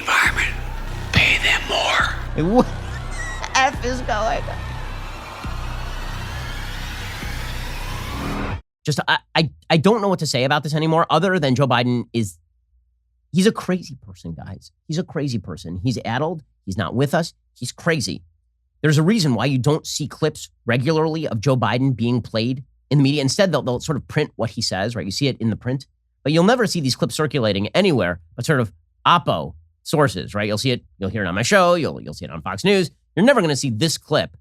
environment. Pay them more. What the F is going on? Just, I don't know what to say about this anymore other than Joe Biden he's a crazy person, guys. He's a crazy person. He's addled. He's not with us. He's crazy. There's a reason why you don't see clips regularly of Joe Biden being played in the media. Instead, they'll sort of print what he says, right? You see it in the print, but you'll never see these clips circulating anywhere but sort of oppo sources, right? You'll hear it on my show. You'll see it on Fox News. You're never going to see this clip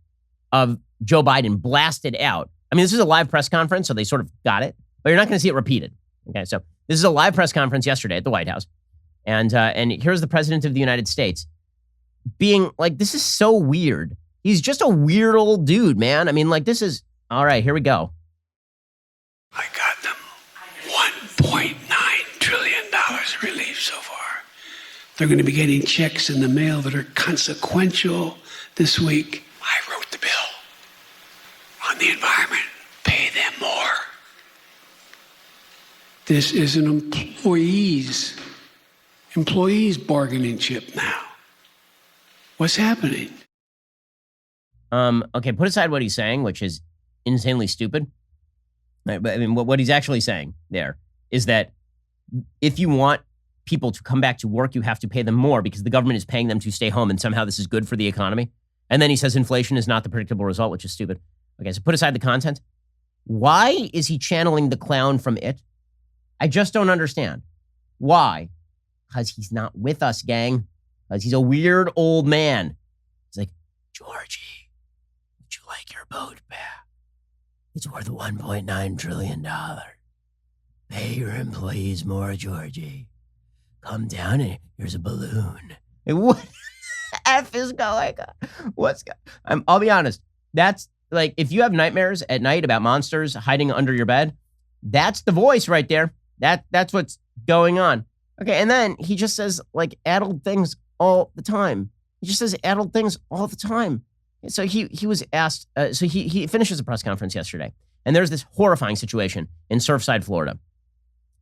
of Joe Biden blasted out. I mean, this is a live press conference, so they sort of got it, but you're not going to see it repeated. Okay, so this is a live press conference yesterday at the White House, and here's the President of the United States being like, this is so weird. He's just a weird old dude, man. I mean, like, this is, all right, here we go. I got them $1.9 trillion relief so far. They're going to be getting checks in the mail that are consequential this week. I wrote the bill on the environment. Pay them more. This is an employees bargaining chip now. What's happening? Okay, put aside what he's saying, which is insanely stupid. Right, but I mean, what he's actually saying there is that if you want people to come back to work, you have to pay them more because the government is paying them to stay home, and somehow this is good for the economy. And then he says inflation is not the predictable result, which is stupid. Okay, so put aside the content. Why is he channeling the clown from It? I just don't understand. Why? Because he's not with us, gang. Because he's a weird old man. He's like, Georgie, would you like your boat back? It's worth $1.9 trillion. Pay your employees more, Georgie. Come down and here's a balloon. Hey, what the F is going on? I'll be honest. That's like, if you have nightmares at night about monsters hiding under your bed, that's the voice right there. That's what's going on. Okay, and then he just says, like, addled things all the time. He just says addled things all the time. So he was asked, so he finishes a press conference yesterday, and there's this horrifying situation in Surfside, Florida.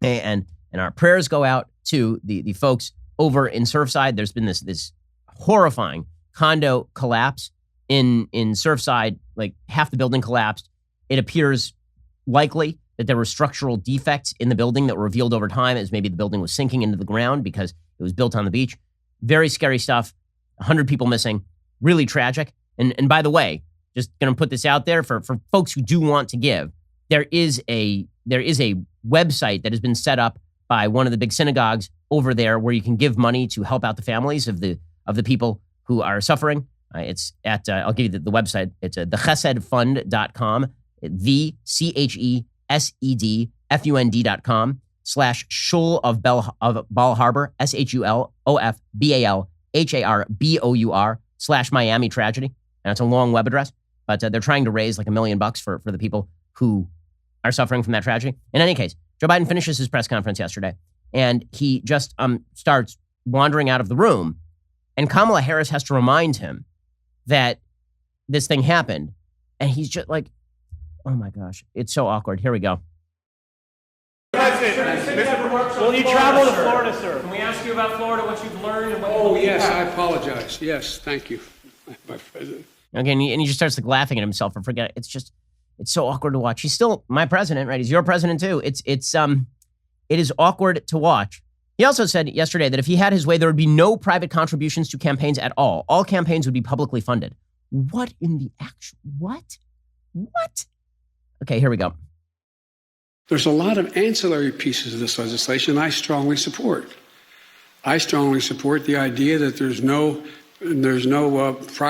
And our prayers go out to the folks over in Surfside. There's been this horrifying condo collapse in Surfside. Like, half the building collapsed. It appears likely that there were structural defects in the building that were revealed over time as maybe the building was sinking into the ground because it was built on the beach. Very scary stuff. 100 people missing. Really tragic. And by the way, just going to put this out there for folks who do want to give. There is a website that has been set up by one of the big synagogues over there where you can give money to help out the families of the people who are suffering. It's at, I'll give you the website. It's thechesedfund.com, thechesedfund.com/Shul of Bal Harbor, SHULOFBALHARBOUR/Miami tragedy. And it's a long web address, but they're trying to raise like $1 million for the people who are suffering from that tragedy. In any case, Joe Biden finishes his press conference yesterday, and he just starts wandering out of the room, and Kamala Harris has to remind him that this thing happened, and he's just like, oh my gosh, it's so awkward. Here we go. Will you travel to Florida, sir? Can we ask you about Florida, what you've learned? And what I apologize. Yes, thank you, my president. Okay, and he just starts like laughing at himself and forget. It's so awkward to watch. He's still my president, right? He's your president too. It is awkward to watch. He also said yesterday that if he had his way, there would be no private contributions to campaigns at all. All campaigns would be publicly funded. What in the actual, what? Okay, here we go. There's a lot of ancillary pieces of this legislation I strongly support. I strongly support the idea that if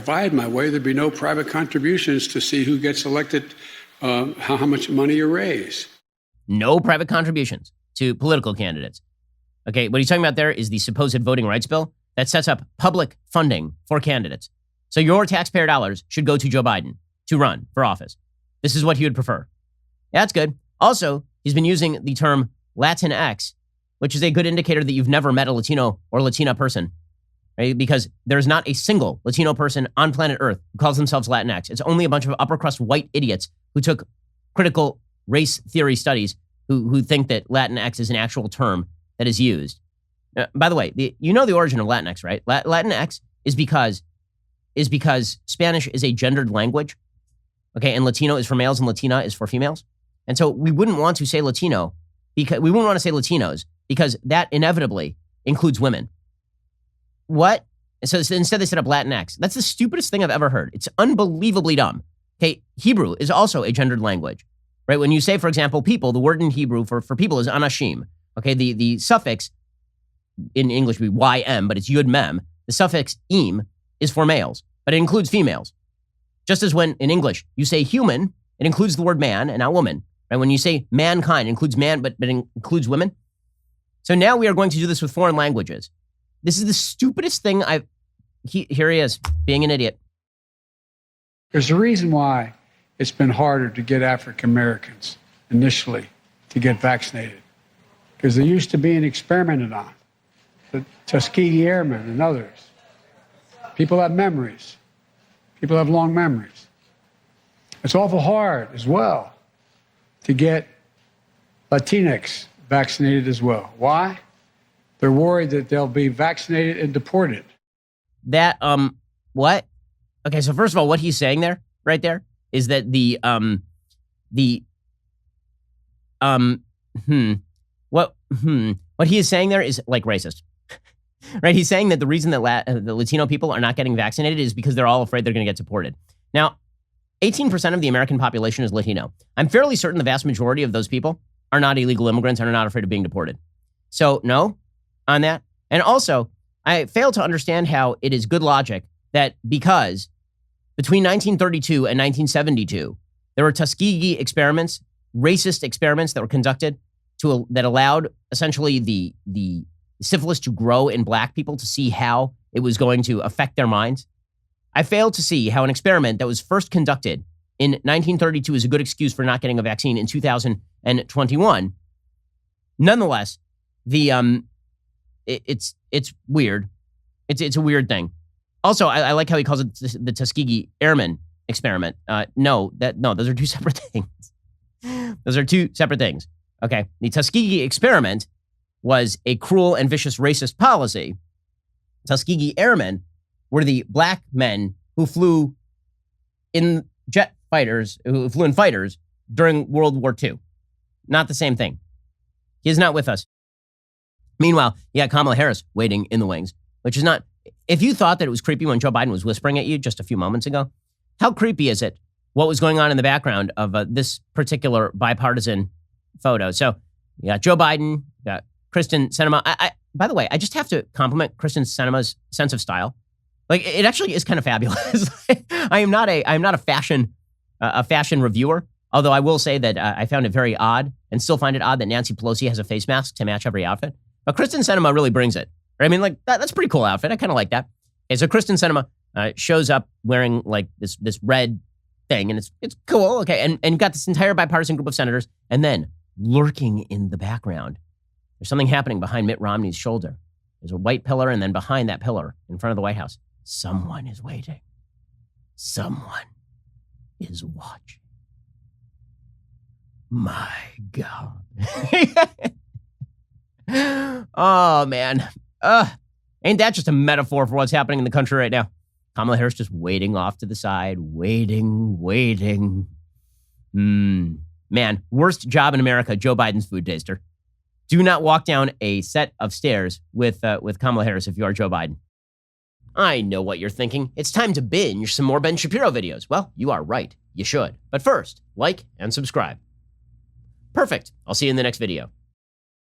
I had my way, there'd be no private contributions to see who gets elected, how much money you raise. No private contributions to political candidates. Okay, what he's talking about there is the supposed voting rights bill that sets up public funding for candidates. So your taxpayer dollars should go to Joe Biden to run for office. This is what he would prefer. Yeah, that's good. Also, he's been using the term Latinx, which is a good indicator that you've never met a Latino or Latina person, right? Because there's not a single Latino person on planet Earth who calls themselves Latinx. It's only a bunch of upper crust white idiots who took critical race theory studies who think that Latinx is an actual term that is used. By the way, the origin of Latinx, right? Latinx is because Spanish is a gendered language, okay, and Latino is for males and Latina is for females. And so we wouldn't want to say Latino because we wouldn't want to say Latinos because that inevitably includes women. What? So instead they set up Latinx. That's the stupidest thing I've ever heard. It's unbelievably dumb. Okay, Hebrew is also a gendered language, right? When you say, for example, people, the word in Hebrew for people is anashim. Okay, the suffix in English would be ym, but it's yud mem. The suffix im is for males, but it includes females. Just as when in English you say human, it includes the word man and not woman. Right? When you say mankind, it includes man, but it includes women. So now we are going to do this with foreign languages. This is the stupidest thing here he is, being an idiot. There's a reason why it's been harder to get African Americans initially to get vaccinated, because they used to being experimented on. The Tuskegee Airmen and others. People have memories. People have long memories. It's awful hard as well to get Latinx vaccinated as well. Why? They're worried that they'll be vaccinated and deported. That, what? Okay, so first of all, what he's saying there, right there, is that what he is saying there is like racist, right? He's saying that the reason that the Latino people are not getting vaccinated is because they're all afraid they're going to get deported. Now, 18% of the American population is Latino. I'm fairly certain the vast majority of those people are not illegal immigrants and are not afraid of being deported. So no, on that. And also, I fail to understand how it is good logic that because between 1932 and 1972, there were Tuskegee experiments, racist experiments that were conducted that allowed essentially the syphilis to grow in black people to see how it was going to affect their minds. I fail to see how an experiment that was first conducted in 1932 is a good excuse for not getting a vaccine in 2021. Nonetheless, it's weird. It's a weird thing. Also, I like how he calls it the Tuskegee Airmen experiment. No, those are two separate things. Those are two separate things. Okay, the Tuskegee experiment was a cruel and vicious racist policy. Tuskegee Airmen were the black men who flew in fighters during World War II. Not the same thing. He is not with us. Meanwhile, you got Kamala Harris waiting in the wings, which is not. If you thought that it was creepy when Joe Biden was whispering at you just a few moments ago, how creepy is it? What was going on in the background of this particular bipartisan photo? So you got Joe Biden, you got Kristen Sinema. By the way, I just have to compliment Kristen Sinema's sense of style. Like, it actually is kind of fabulous. I am not a fashion reviewer, although I will say that I found it very odd and still find it odd that Nancy Pelosi has a face mask to match every outfit. But Kristen Sinema really brings it. I mean, like, that's a pretty cool outfit. I kind of like that. Okay, so Kristen Sinema shows up wearing like this red thing, and it's cool. Okay, and you've got this entire bipartisan group of senators, and then lurking in the background, there's something happening behind Mitt Romney's shoulder. There's a white pillar, and then behind that pillar, in front of the White House, someone is waiting. Someone is watching. My God. Oh, man. Ain't that just a metaphor for what's happening in the country right now? Kamala Harris just waiting off to the side, waiting. Man, worst job in America, Joe Biden's food taster. Do not walk down a set of stairs with Kamala Harris if you are Joe Biden. I know what you're thinking. It's time to binge some more Ben Shapiro videos. Well, you are right. You should. But first, like and subscribe. Perfect. I'll see you in the next video.